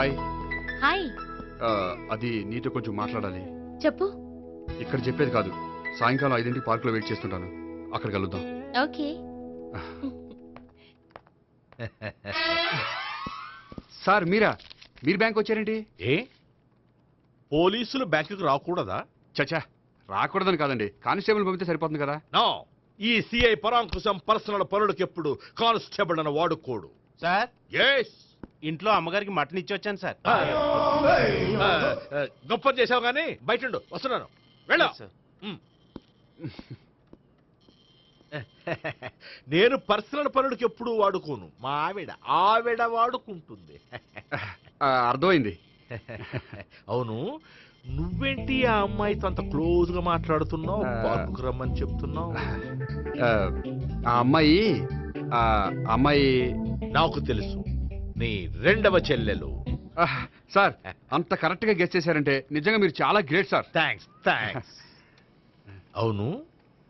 Hi. Hi. అది నీతో కొంచెం మాట్లాడాలి. చెప్పు. ఇక్కడ చెప్పేది కాదు. సాయంకాలం 5ంటికి పార్కులో వెయిట్ చేస్తుంటాను. అక్కడ కలుద్దాం. ఓకే. సార్ మీరా? మీరు బ్యాంక్ వచ్చారేంటి? ఏ పోలీసులు బ్యాంకుకు రాకూడదా? చచ్చా, రాకూడదని కాదండి. కానిస్టేబుల్ పంపితే సరిపోతుంది కదా. నో, ఈ సిఐ పరాంకుశం పర్సనల్ పనులకు ఎప్పుడు కానిస్టేబుల్ అని వాడుకోడు. సార్, ఎస్, ఇంట్లో అమ్మగారికి మటన్ ఇచ్చి వచ్చాను సార్. గొప్ప చేసావు కానీ బయట వస్తున్నాను. వెళ్ళా. సార్. నేను పర్సనల్ పనులకు ఎప్పుడు వాడుకోను. మా ఆవిడ వాడుకుంటుంది. అర్థమైంది. అవును, నువ్వేంటి ఆ అమ్మాయితో అంత క్లోజ్ గా మాట్లాడుతున్నావు? పార్కుకు రమ్మని చెప్తున్నావు. ఆ అమ్మాయి నాకు తెలుసు, నీ రెండవ చెల్లెలు. సార్, అంత కరెక్ట్ గా గెస్ చేశారంటే నిజంగా మీరు చాలా గ్రేట్ సార్. థ్యాంక్స్. అవును,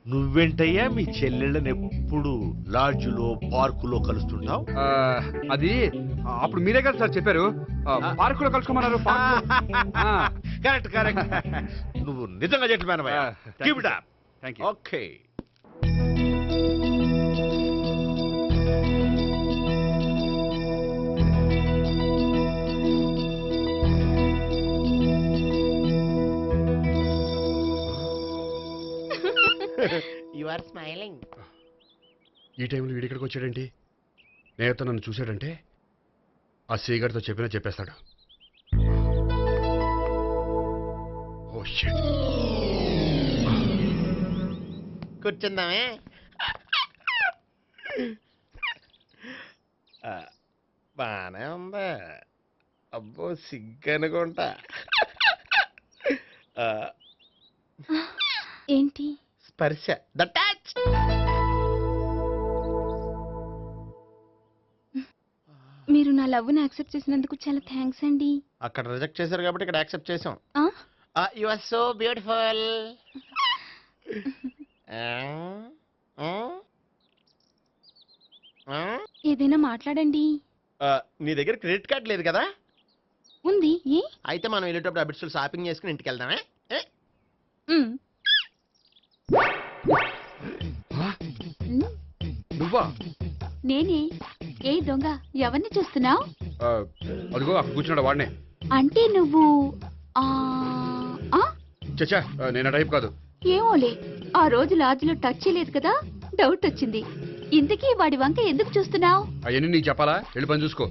నువ్వేంటయ్యా మీ చెల్లెళ్ళని ఎప్పుడు లాడ్జ్లో పార్కులో కలుస్తుంటావు? అది అప్పుడు మీరే కదా సార్ చెప్పారు పార్కులో కలుసుకోమన్నారు. కరెక్ట్. నువ్వు నిజంగా gentleman. Keep it up. Thank you. Okay. You are smiling. ఈ టైంలో వీడిక్కడికి వచ్చాడేంటి? నేత నన్ను చూశాడంటే ఆ సీగారితో చెప్పేస్తాడు. Oh shit. కూర్చుందామే. బానే ఉందా? అబ్బో, సిగ్గనుకుంటా. ఏంటి? స్పర్శ, ద టచ్. మీరు నా లవ్ని యాక్సెప్ట్ చేసినందుకు చాలా థ్యాంక్స్ అండి. అక్కడ రిజెక్ట్ చేశారు కాబట్టి ఇక్కడ యాక్సెప్ట్ చేసాం. ఆ? You are so beautiful. ఏదైనా మాట్లాడండి. నీ దగ్గర క్రెడిట్ కార్డ్ లేదు కదా? ఉంది. ఏ? అయితే మనం వెళ్ళేటప్పుడు అబిట్స్ షాపింగ్ చేసుకుని ఇంటికి వెళ్దామే. మ్. నువ్వా? నేనే. ఏ దొంగ, ఎవరిని చూస్తున్నావు? అదిగో అక్కడ కూర్చున్నాడు వాడినే. అంటే నువ్వు ఆ ఆ? చచ్చా, నేను ఆ టైప్ కాదు. ఏమోలే, ఆ రోజు లాడ్జ్లో టచ్ చేయలేదు కదా, డౌట్ వచ్చింది. ఇంతకీ వాడి వంక ఎందుకు చూస్తున్నావు? అవన్నీ నీకు చెప్పాలా? వెళ్ళి పని చూసుకో.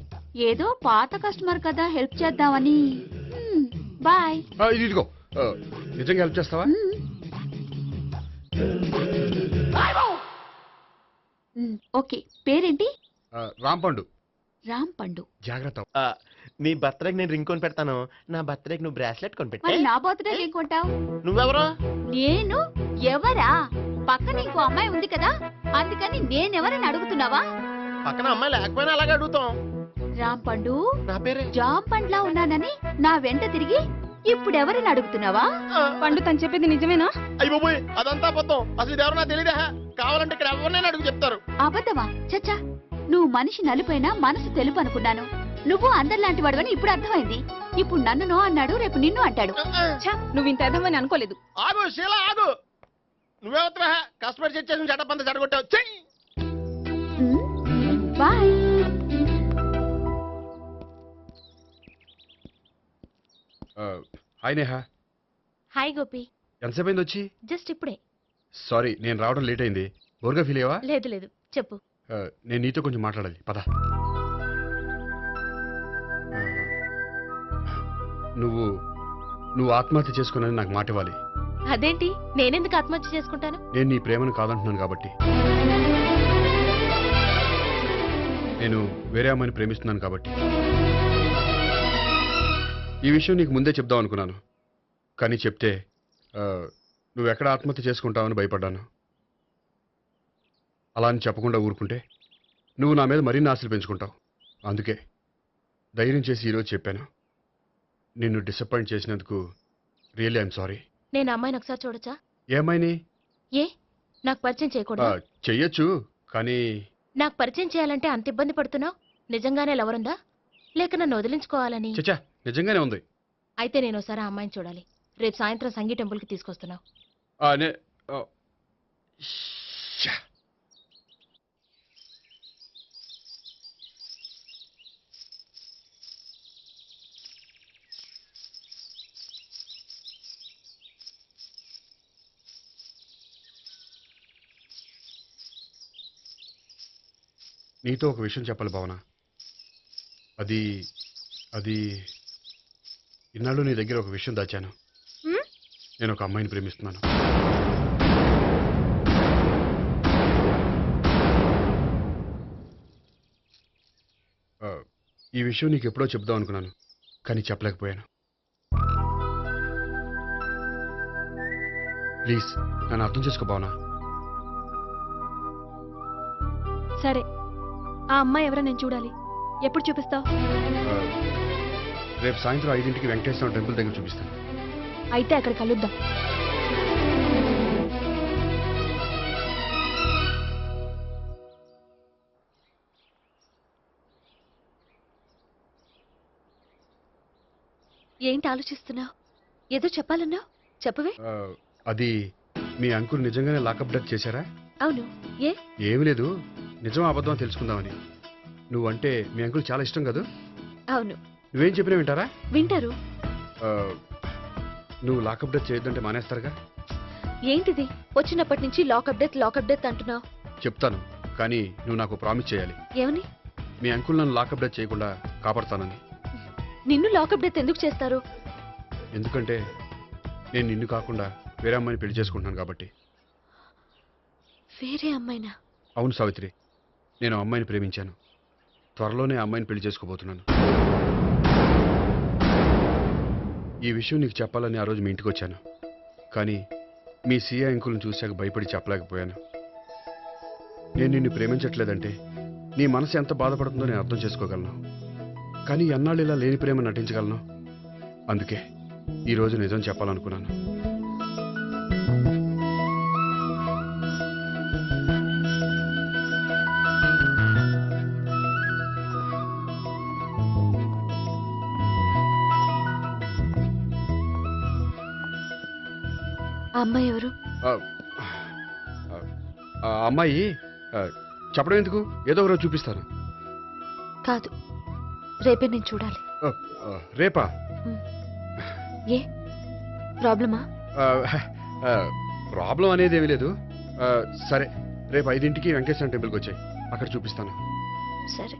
ఏదో పాత కస్టమర్ కదా, హెల్ప్ చేద్దామని. బాయ్. ఇదిగో, నిజంగా హెల్ప్ చేస్తావా? ఓకే. పేరేంటి? రాంపండు. రాంపండు. జాగ్రత్త. నీ బర్త్డేకి నేను రింగ్ కొని పెడతాను. నా బర్త్డేకి నువ్వు బ్రాస్లెట్ కొని పెట్టు. మరి నా బర్త్డే ఏం కొంటావు? నువ్వెవరు? నేను ఎవరా? పక్కన ఇంకో అమ్మాయి ఉంది కదా, అందుకని నేనెవరని అడుగుతున్నావా? పక్కన అమ్మాయి లేకపోయినా అలాగే అడుగుతాం. రాంపండు, నా పేరే జామ్ పండ్లా ఉన్నానని నా వెంట తిరిగి ఇప్పుడెవరని అడుగుతున్నావా? పండు తను చెప్పేది నిజమేనా? అయ్యి బాబోయ్, అదంతా అబద్ధం. అసలు ఇది ఎవరో నాకు తెలియదా? కావాలంటే ఇక్కడ ఎవరినైనా అడుగు చెప్తారు. అబద్ధమా? చచ్చా, నువ్వు మనిషి నలుపైనా మనసు తెలుపు అనుకున్నాను. నువ్వు అందరిలాంటి వాడువని ఇప్పుడు అర్థమైంది. ఇప్పుడు నన్ను నో అన్నాడు, రేపు నిన్ను అంటాడు. నువ్వు ఇంత అర్థమని అనుకోలేదు. ఆగు శీలా, ఆగు. నువ్వెవరా? కస్టమర్ చెక్ చేసి చెడ్డ చెడగొట్టావు. Bye. Hi Neha. Hi Gopi. ఎంతసేపు అయింది వచ్చి? జస్ట్ ఇప్పుడే. సారీ, నేను రావడం లేట్ అయింది. బోర్గా ఫీల్ అయ్యావా? లేదు, చెప్పు. నేను నీతో కొంచెం మాట్లాడాలి, పద. నువ్వు ఆత్మహత్య చేసుకున్నానని నాకు మాట ఇవ్వాలి. అదేంటి? నేనెందుకు ఆత్మహత్య చేసుకుంటాను? నేను నీ ప్రేమను కాదంటున్నాను కాబట్టి. నేను వేరే అమ్మాయిని ప్రేమిస్తున్నాను కాబట్టి. ఈ విషయం నీకు ముందే చెప్దాం అనుకున్నాను, కానీ చెప్తే నువ్వు ఎక్కడ ఆత్మహత్య చేసుకుంటావని భయపడ్డాను. అలా అని చెప్పకుండా ఊరుకుంటే నువ్వు నా మీద మరిన్ని ఆశలు పెంచుకుంటావు. అందుకే ధైర్యం చేసి ఈరోజు చెప్పాను. నిన్ను డిసప్పాయింట్ చేసినందుకు రియల్లీ ఐఎమ్ సారీ. నేను అమ్మాయిని ఒకసారి చూడొచ్చా? ఏ అమ్మాయిని? ఏ, నాకు పరిచయం చేయకూడదా? చెయ్యొచ్చు, కానీ నాకు పరిచయం చేయాలంటే అంత ఇబ్బంది పడుతున్నావు. నిజంగానే లవరుందా? లేక నన్ను వదిలించుకోవాలని? చచ్చా, నిజంగానే ఉంది. అయితే నేను ఒకసారి ఆ అమ్మాయిని చూడాలి. రేపు సాయంత్రం సంగీ టెంపుల్కి తీసుకొస్తున్నావు. ఆ, నే- ఆ, శ్శా. నీతో ఒక విషయం చెప్పాలి భావన. అది అది ఇన్నాళ్ళు నీ దగ్గర ఒక విషయం దాచాను. హ్మ్? నేను ఒక అమ్మాయిని ప్రేమిస్తున్నాను. ఆ, ఈ విషయం నీకు ఎప్పుడో చెప్దాం అనుకున్నాను, కానీ చెప్పలేకపోయాను. ప్లీజ్ నన్ను అర్థం చేసుకో భావన. సరే, ఆ అమ్మాయి ఎవరో నేను చూడాలి. ఎప్పుడు చూపిస్తావు? ఆ, రేపు సాయంత్రం 5ంటికి వెంకటేశ్వర టెంపుల్ దగ్గర చూపిస్తాను. అయితే అక్కడ కలుద్దాం. ఏంటి ఆలోచిస్తున్నావు? ఏదో చెప్పాలన్నావు, చెప్పవే. ఆ, అది మీ అంకుల్ నిజంగానే లాకప్ డెత్ చేశారా? అవును. ఏ? ఏమీ లేదు, నిజం అబద్ధం తెలుసుకుందామని. నువ్వంటే మీ అంకుల్ చాలా ఇష్టం కదా. అవును, నువ్వేం చెప్పినా వింటారా? వింటారు. ఆ, నువ్వు లాకప్ డెత్ చేయొద్దంటే మానేస్తారుగా. ఏంటిది వచ్చినప్పటి నుంచి లాకప్ డెత్ అంటున్నావు? చెప్తాను, కానీ నువ్వు నాకు ప్రామిస్ చేయాలి. ఏమని? మీ అంకుల్ నన్ను లాకప్ డెత్ చేయకుండా కాపాడుతానని. నిన్ను లాకప్ డెత్ ఎందుకు చేస్తారు? ఎందుకంటే నేను నిన్ను కాకుండా వేరే అమ్మాయిని పెళ్లి చేసుకుంటున్నాను కాబట్టి. వేరే అమ్మాయినా? అవును సావిత్రి, నేను ఆ అమ్మాయిని ప్రేమించాను. త్వరలోనే ఆ అమ్మాయిని పెళ్లి చేసుకోబోతున్నాను. ఈ విషయం నీకు చెప్పాలని ఆ రోజు మీ ఇంటికి వచ్చాను, కానీ మీ సీఏ అంకుల్ని చూశాక భయపడి చెప్పలేకపోయాను. నేను నిన్ను ప్రేమించట్లేదంటే నీ మనసు ఎంత బాధపడుతుందో నేను అర్థం చేసుకోగలను, కానీ ఎన్నాళ్ళు ఇలా లేని ప్రేమ నటించగలను. అందుకే ఈరోజు నిజం చెప్పాలనుకున్నాను. ఆ అమ్మాయి ఎవరు? ఆ, ఆ అమ్మాయి ఆ, చెప్పడం ఎందుకు, ఏదో ఒక రోజు చూపిస్తాను. కాదు, రేపే నేను చూడాలి. ఆ, ఆ, రేపా? ఏ ప్రాబ్లమా? ఆ, ఆ, ప్రాబ్లం అనేది ఏమీ లేదు. ఆ, సరే, రేపు 5ంటికి వెంకటేశ్వర టెంపుల్కి వచ్చాయి, అక్కడ చూపిస్తాను. సరే.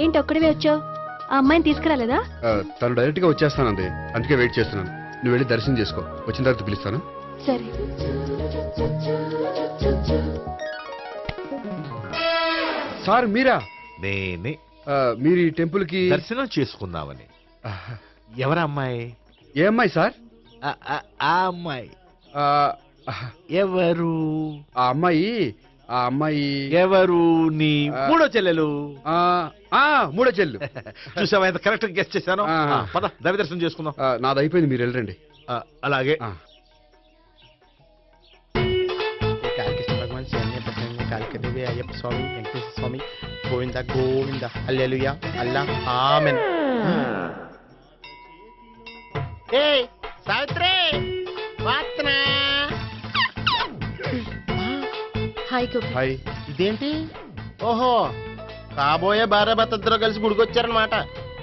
ఏంటి ఒక్కడివే వచ్చావు? ఆ అమ్మాయిని తీసుకురాలేదా? ఆ, తను డైరెక్ట్గా వచ్చేస్తానంది, అందుకే వెయిట్ చేస్తున్నాను. నువ్వు వెళ్ళి దర్శనం చేసుకో, వచ్చిన తర్వాత పిలుస్తాను. సరే. సార్ మీరా? నేనే మీరు ఈ టెంపుల్కి దర్శనం చేసుకుందామని. ఎవరా అమ్మాయి? ఏ అమ్మాయి సార్? ఆ అమ్మాయి ఆ, ఎవరు? ఆ అమ్మాయి ఆ అమ్మాయి ఎవరు? నీ మూడో చెల్లెలు. ఆ, ఆ, మూడో చెల్లు. చూసావా ఎంత కరెక్ట్ గెస్ట్ చేశాను. ఆ. పద దవి దర్శనం చేసుకుందాం. నాది అయిపోయింది, మీరు వెళ్ళండి. అలాగే. ఆ. కాళికృష్ణ భగవాన్ శరణ్య భద్రంగా కాళికదేవి అయ్యప్ప స్వామి వెంకటేశ్వర స్వామి గోవింద గోవింద హల్లెలూయా అల్లా ఆమెన్. ఏయ్ సావిత్రి వాత్నా. హాయ్ గోపి. హాయ్. ఇదేంటి? ఓహో, కాబోయే భార్య భర్త ఇద్దరు కలిసి గుడికొచ్చారనమాట.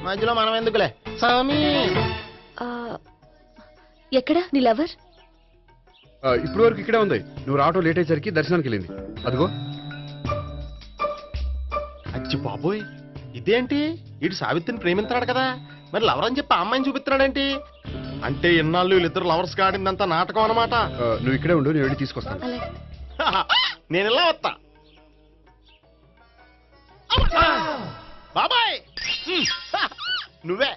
మధ్యలో మనం ఎందుకులే స్వామి. ఆ, ఎక్కడ నీ లవర్? ఇప్పుడు వరకు ఇక్కడే ఉంది. నువ్వు రావటం లేట్ అయ్యేసరికి దర్శనానికి వెళ్ళింది. అదిగో. అచ్చి బాబోయ్, ఇదేంటి? ఇటు సావిత్రిని ప్రేమిస్తున్నాడు కదా, మరి లవర్ అని చెప్పి ఆ అమ్మాయిని చూపిస్తున్నాడేంటి? అంటే ఇన్నాళ్ళు వీళ్ళిద్దరు లవర్స్ కాడిందంతా నాటకం అనమాట. నువ్వు ఇక్కడే ఉండు, నేను వెళ్ళి తీసుకొస్తాను. అలాగే. నేను ఇలా వస్తా. బాబాయ్ నువ్వే.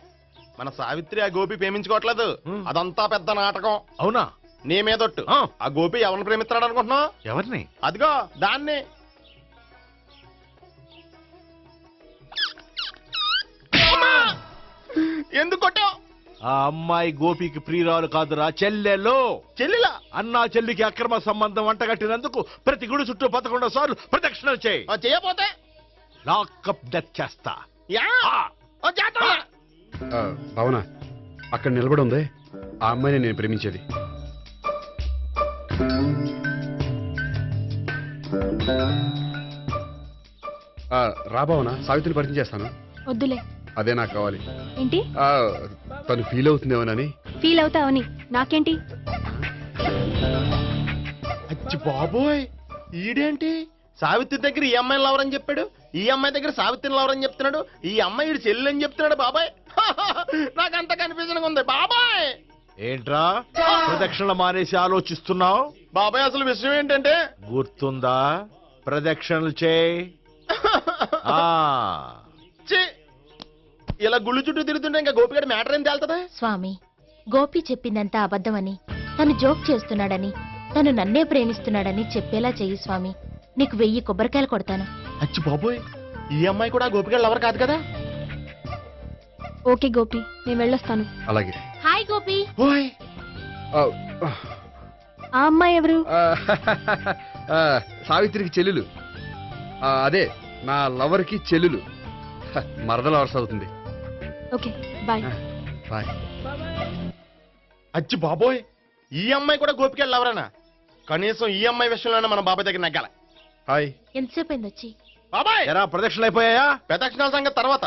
మన సావిత్రి ఆ గోపి ప్రేమించుకోవట్లేదు, అదంతా పెద్ద నాటకం. అవునా? నీ మీదొట్టు. ఆ గోపి ఎవరిని ప్రేమిస్తున్నాడు అనుకుంటున్నావు? ఎవరిని? అదిగో దాన్ని. ఎందుకు కొట్టావు? ఆ అమ్మాయి గోపికి ప్రియురాలు కాదురా, చెల్లెలో. చెల్లిలా? అన్నా చెల్లికి అక్రమ సంబంధం అంటగట్టినందుకు ప్రతి గుడి చుట్టూ 11 సార్లు ప్రదక్షిణలు చేయి. చేయపోతే లాకప్ డెత్ చేస్తా. యా చేస్తా. భావన, అక్కడ నిలబడి ఉంది ఆ అమ్మాయిని నేను ప్రేమించేది. రా భావన, సావిత్రిని పరిచయం చేస్తాను. వద్దులే. అదే నాకు కావాలి. ఏంటి తను ఫీల్ అవుతుందేమోనని. ఫీల్ అవుతావని నాకేంటి? అచ్చి బాబోయ్, ఈడేంటి సావిత్రి దగ్గర ఈ అమ్మాయిని లవరని చెప్పాడు, ఈ అమ్మాయి దగ్గర సావిత్రిని లవరని చెప్తున్నాడు, ఈ అమ్మాయి ఈడు చెల్లి అని చెప్తున్నాడు. బాబాయ్ నాకంత కన్ఫ్యూజన్ ఉంది బాబాయ్. ఏంట్రా ప్రదక్షిణలు మానేసి ఆలోచిస్తున్నావు? బాబాయ్ అసలు విషయం ఏంటంటే, గుర్తుందా? ప్రదక్షిణలు చేయి. ఛీ, ఇలా గుళ్ళు చుట్టూ తిరుగుతుంటే ఇంకా గోపిగడ మ్యాటర్ ఏం తేలుతుందా? స్వామి, గోపి చెప్పిందంతా అబద్ధమని, తను జోక్ చేస్తున్నాడని, తను నన్నే ప్రేమిస్తున్నాడని చెప్పేలా చెయ్యి స్వామి. నీకు 1000 కొబ్బరికాయలు కొడతాను. అచ్చి బాబోయ్, ఈ అమ్మాయి కూడా గోపిగడ లవర్ కాదు కదా? ఓకే గోపి, నేను వెళ్ళొస్తాను. అలాగే. హాయ్ గోపి. ఓయ్ ఆ అమ్మాయి ఎవరు? సావిత్రికి చెల్లెలు. అదే నా లవర్కి చెల్లెలు. మరద లవర్స్ అవుతుంది. Okay bye. బాయ్. అచ్చి బాబోయ్, ఈ అమ్మాయి కూడా గోపిగడ లవరేనా? కనీసం ఈ అమ్మాయి విషయంలోనే మన బాబాయ్ దగ్గర నగ్గాల. హాయ్. ఎంతసేపు అయింది వచ్చి? బాబాయ్ ఎరా ప్రదక్షిణలు అయిపోయాయా? ప్రదక్షిణాల సంగతి తర్వాత.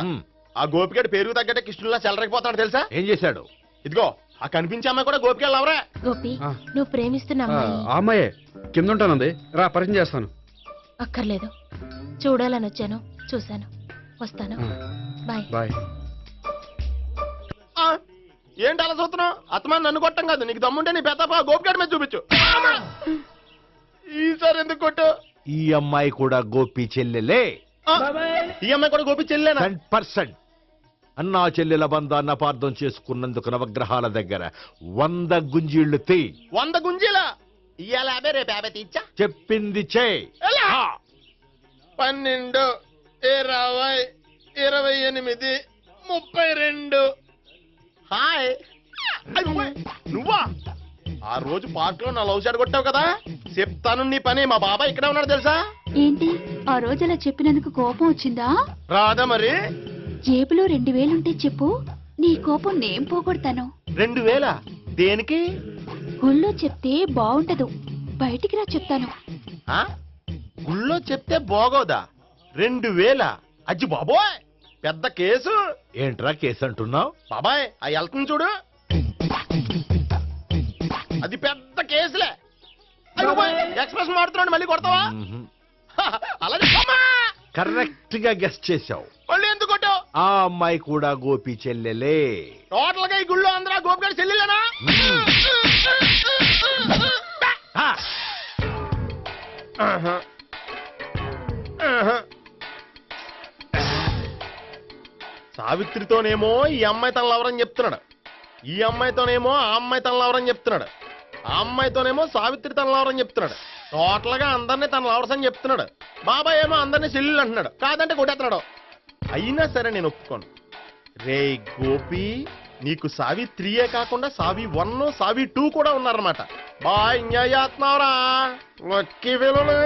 ఆ గోపిగడ పేరు తగ్గట్టే కృష్ణులా చెలరైపోతాడు తెలుసా? ఏం చేశాడు? ఇదిగో ఆ కనిపించే అమ్మాయి కూడా గోపిగడ లవరే. గోపి, ఆ. నువ్వు ప్రేమిస్తున్న అమ్మాయి ఆ అమ్మాయే కింద ఉంటానంది. రా పరిచయం చేస్తాను. అక్కర్లేదు. చూడాలని వచ్చాను, చూశాను, వస్తాను. బాయ్. బాయ్. ఏంటి అలా చూస్తున్నావు? అత్తమాని నన్ను కొట్టం కాదు, నీకు దమ్ముంటే నీ పెద్ద గోపిగడ మీద చూపించు. ఈసారి ఎందుకు కొట్టు? ఈ అమ్మాయి కూడా గోపి చెల్లెలే. ఈ అమ్మాయి కూడా గోపి చెల్లేనా? 10%. అన్నా చెల్లెల బంధాన్ని అపార్థం చేసుకున్నందుకు నవగ్రహాల దగ్గర 100 గుంజీళ్లు తీ. 100 గుంజీలా? ఇవాళ 50, రేపు 50 తీచ్చా. చెప్పింది చే. 12, 20, 28, 32. హాయ్. నువ్వా? ఆ రోజు పార్క్ లో నా లవ్ షాట్ కొట్టావు కదా, చెప్తాను నీ పని. మా బాబాయ్ ఇక్కడే ఉన్నాడు తెలుసా? ఏంటి ఆ రోజు అలా చెప్పినందుకు కోపం వచ్చిందా? రాదా మరి? జేబులో 2000 ఉంటే చెప్పు, నీ కోపం నేను పోగొడతాను. 2000? దేనికి? గుళ్ళో చెప్తే బాగుంటదు, బయటికి రా చెప్తాను. ఆ? గుళ్ళో చెప్తే బాగోదా? 2000? అజ్జి బాబోయ్, పెద్ద కేసు. ఏంట్రా కేసు అంటున్నావు? బాబాయ్ ఆ వెళ్తుంది చూడు, అది పెద్ద కేసులే. ఎక్స్ప్రెస్ మాడుతున్నాడు, మళ్ళీ కొడతావా? అలాగే కరెక్ట్ గా గెస్ట్ చేశావు. మళ్ళీ ఎందుకు కొట్టావు? ఆ అమ్మాయి కూడా గోపి చెల్లెలే. టోటల్ గా ఈ గుళ్ళో అందరూ గోపిగాడి చెల్లెలేనా? సావిత్రితోనేమో ఈ అమ్మాయి తన లవరని చెప్తున్నాడు, ఈ అమ్మాయితోనేమో ఆ అమ్మాయి తన లవరని చెప్తున్నాడు, ఆ అమ్మాయితోనేమో సావిత్రి తన లవరని చెప్తున్నాడు. టోటల్ గా అందరినీ తన లవర్స్ అని చెప్తున్నాడు. బాబాయ్ ఏమో అందరినీ చెల్లెలు అంటున్నాడు, కాదంటే కొట్టేస్తున్నాడు. అయినా సరే నేను ఒప్పుకోను. రే గోపి, నీకు సావిత్రియే కాకుండా సావి 1, సావి 2 కూడా ఉన్నారన్నమాట. బాయ్ ఎంజాయ్ చేస్తున్నావురా, లక్కీ పిల్లలు.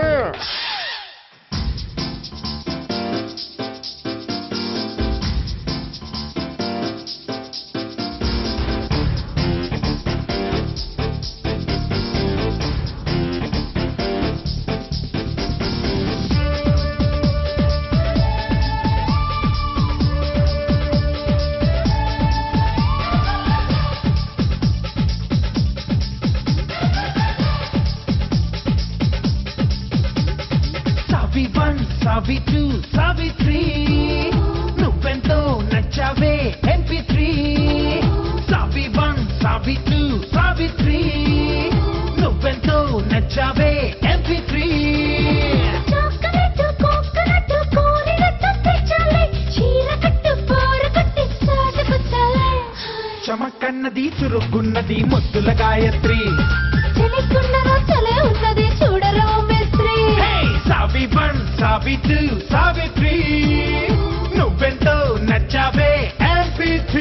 సావిత్రి సావిత్రి నువ్వెంతో నచ్చావే MP3. సావి 1 సావి 2 సావిత్రి నువ్వెంతో నచ్చావే MP3. చమకన్నది చురుకున్నది ముద్దుల గాయత్రి, చూడరా సావి 1 సావి 2 సావిత్రి నువ్వెంతో నచ్చావే MP3.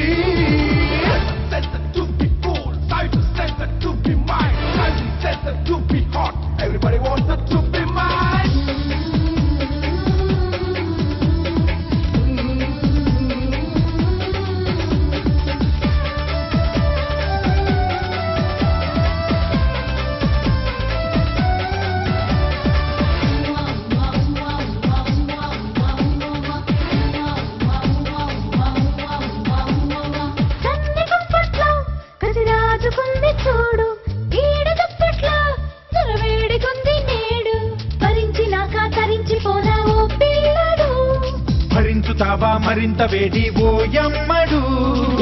చూస్తావా మరింత వేడి ఓయమ్మడు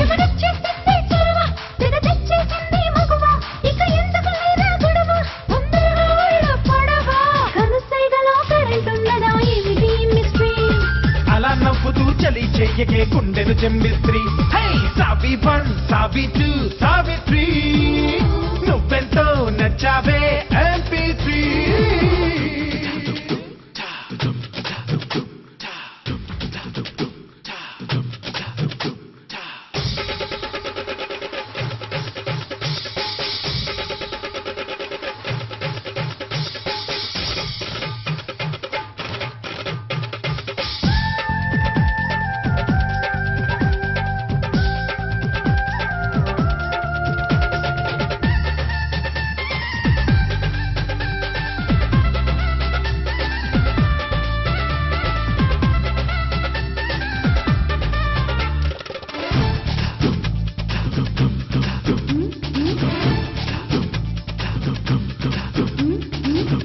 ఎవరొచ్చేసింది చొరవ, తెగ తెచ్చేసింది మగువ, ఇక ఎందుకు లేరా గొడవ, తొందరగా ఒళ్ళో పడవా, కనుసైగలో కరెంటున్నదా ఏమిటి మిస్టరీ? అలా నవ్వుతూ చలి చెయ్యకే గుండెను చెమ్మిస్త్రీ. హే సావి 1 సావి 2 సావిత్రి, నువ్వెంతో నచ్చావే MP3.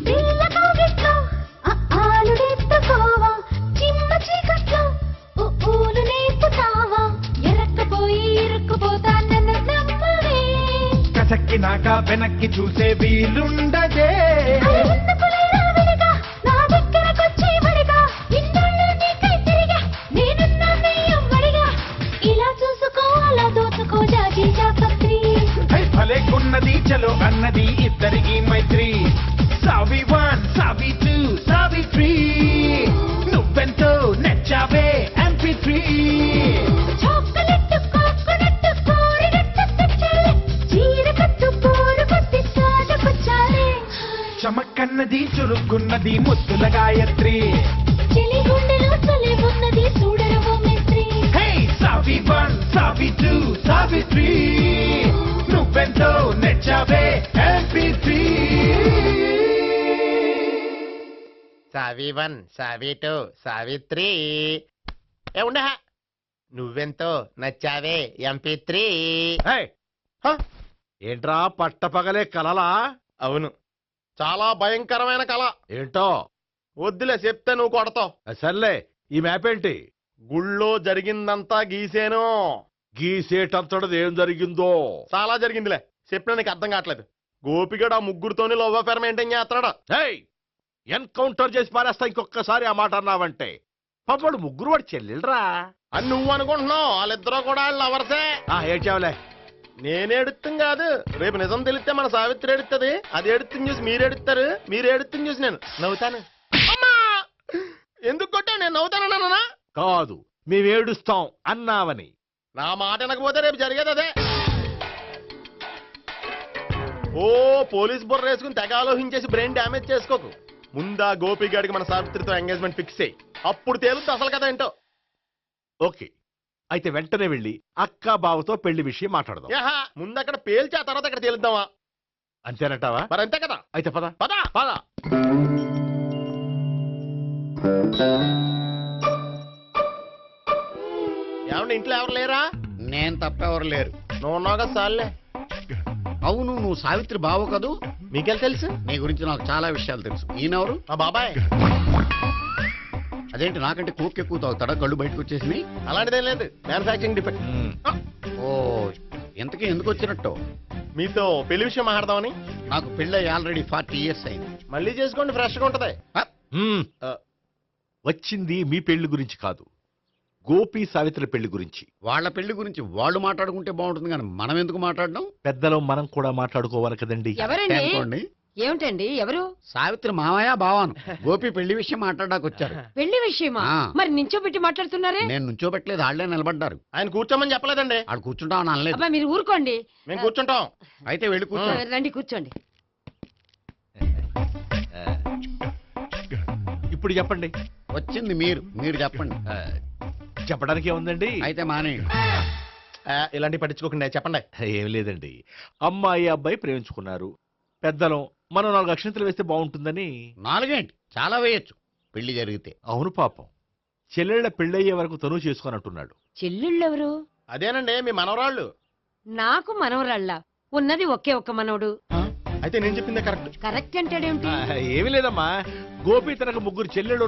పిల్ల కౌగిట్లో ఆలుడెత్తుకోవా, చిమ్మ చీకట్లో ఊలు నేర్పుతావా, ఎరక్కపోయి ఇరుక్కుపోతా నన్ను నమ్మవే. కసక్కినాక వెనక్కి చూసే వీలుండదే. ఎందుకు లేరా విడిగా, నా దగ్గరకొచ్చి వడిగా, ఇన్నాళ్ళు నీకై తిరిగా, నేనున్నా నెయ్యం వడిగా, ఇలా చూసుకో అలా దోచుకో జాజీ జాపత్రి. హై భలే కొన్నది చలో అన్నది ఇద్దరికి మైత్రి. సావి 1 సావి 2 సావిత్రి, నువ్వెంతో నచ్చావే MP3. చాక్లెట్ కోకోనట్ కోరినట్టు తెచ్చాలే, చీర కట్టు పూలు కొట్టి చాటుకొచ్చాలే, చమకన్నది చురుకున్నది ముద్దుల గాయత్రి. చెలి గుండెలో చలి ఉన్నది చూడరవో మిత్రి. హే సావి 1 సావి 2 సావిత్రి, నువ్వెంతో నచ్చావే MP3. సావి 1 సావి 2 సావిత్రి. ఏ ఉండే నువ్వెంతో నచ్చావే MP3. హే, హ? ఏంట్రా పట్టపగలే కలలా? అవును, చాలా భయంకరమైన కళ. ఏంటో వద్దులే చెప్తే నువ్వు కొడతావు. సర్లే, ఈ మ్యాప్ ఏంటి? గుళ్ళో జరిగిందంతా గీసేను. గీసేటంతటది ఏం జరిగిందో? చాలా జరిగిందిలే, చెప్పినా నీకు అర్థం కావట్లేదు. గోపిగడు ఆ ముగ్గురుతోని లవ్ అఫేర్ మెయింటైన్ చేస్తాడా. హేయ్, ఎన్కౌంటర్ చేసి పారేస్తా ఇంకొకసారి ఆ మాట అన్నావంటే. పాపడు ముగ్గురు వాడు చెల్లెలరా. అని నువ్వు అనుకుంటున్నావు, వాళ్ళిద్దరూ కూడా లవర్సే. ఏడ్చావులే. నేనేడుతుంది కాదు, రేపు నిజం తెలిస్తే మన సావిత్రి ఎడుతుంది. అది ఎడుతుంది చూసి మీరు ఎడుతారు, మీరు ఎడుతుంది చూసి నేను నవ్వుతాను. అమ్మా! ఎందుకు కొట్టా? నేను నవ్వుతానన్నా? కాదు, మేమేడుస్తాం అన్నావని. నా మాట వినకపోతే రేపు జరిగేది అదే. ఓ పోలీస్ బుర్ర వేసుకుని తెగ ఆలోచించేసి బ్రెయిన్ డ్యామేజ్ చేసుకోకు. ముందా గోపిగాడికి మన సావిత్రితో ఎంగేజ్మెంట్ ఫిక్స్ అయ్యి, అప్పుడు తేలుతుంది అసలు కదా ఏంటో. ఓకే, అయితే వెంటనే వెళ్ళి అక్క బావతో పెళ్లి విషయం మాట్లాడదాం. యహా, ముందు అక్కడ పేల్చి ఆ తర్వాత అక్కడ తేలుద్దామా? అంతేనంటావా? మరి అంతే కదా. అయితే పద పద పద. ఏమండి, ఇంట్లో ఎవరు లేరా? నేను తప్పెవరు లేరు. నువ్వు ఉన్నావు కదా సార్లే. అవును, నువ్వు సావిత్రి బావ కదూ? మీకెళ్ళి తెలుసు? నీ గురించి నాకు చాలా విషయాలు తెలుసు. ఈయనెవరు? మా బాబాయ్. అదేంటి, నాకంటే కోక్ ఎక్కువ తాగుతాడా? కళ్ళు బయటకు వచ్చేసినాయి. అలాంటిదేం లేదు, మ్యానుఫాక్చరింగ్ డిఫెక్ట్. ఓ, ఇంతకీ ఎందుకు వచ్చినట్టు? మీతో పెళ్లి విషయం మాట్లాడదామని. నాకు పెళ్ళి ఆల్రెడీ 40 years అయింది. మళ్ళీ చేసుకోండి, ఫ్రెష్గా ఉంటది. వచ్చింది మీ పెళ్లి గురించి కాదు, గోపి సావిత్రి పెళ్లి గురించి. వాళ్ళ పెళ్లి గురించి వాళ్ళు మాట్లాడుకుంటే బాగుంటుంది, కానీ మనం ఎందుకు మాట్లాడడం? పెద్దలో మనం కూడా మాట్లాడుకోవాలి కదండి. ఎవరండి? అనుకోండి. ఏమిటండి? ఎవరు? సావిత్రి మామయ్య బావాను గోపి పెళ్లి విషయం మాట్లాడడానికి వచ్చారు. పెళ్లి విషయమా? ఆ. మరి నించోబెట్టి మాట్లాడుతున్నారే? నేను నుంచోబెట్టలేదు, వాళ్ళే నిలబడ్డారు. ఆయన కూర్చోమని చెప్పలేదండి. వాళ్ళు కూర్చుంటామని అనలేదు. అబ్బా మీరు ఊరుకోండి. మేము కూర్చుంటాం. అయితే వెళ్ళి కూర్చో. రండి కూర్చోండి. ఇప్పుడు చెప్పండి. వచ్చింది మీరు చెప్పండి. చెప్పడానికి ఏముందండి? అయితే మానేయండి. ఇలాంటి పట్టించుకోకుండా చెప్పండి. ఏం లేదండి, అమ్మాయి అబ్బాయి ప్రేమించుకున్నారు. పెద్దలం మనం 4 అక్షంతలు వేస్తే బాగుంటుందని. 4 ఏంటి, చాలా వేయొచ్చు పెళ్లి జరిగితే. అవును పాపం, చెల్లెళ్ళ పెళ్ళయ్యే వరకు తను చేసుకోనంటున్నాడు. చెల్లెళ్ళెవరు? అదేనండి మీ మనవరాళ్ళు. నాకు మనవరాళ్ళ ఉన్నది ఒకే ఒక్క మనవడు. అయితే నేను చెప్పిందే కరెక్ట్. కరెక్ట్ అంటాడేమిటి? ఏమీ లేదమ్మా, గోపి తనకు 3 చెల్లెళ్ళు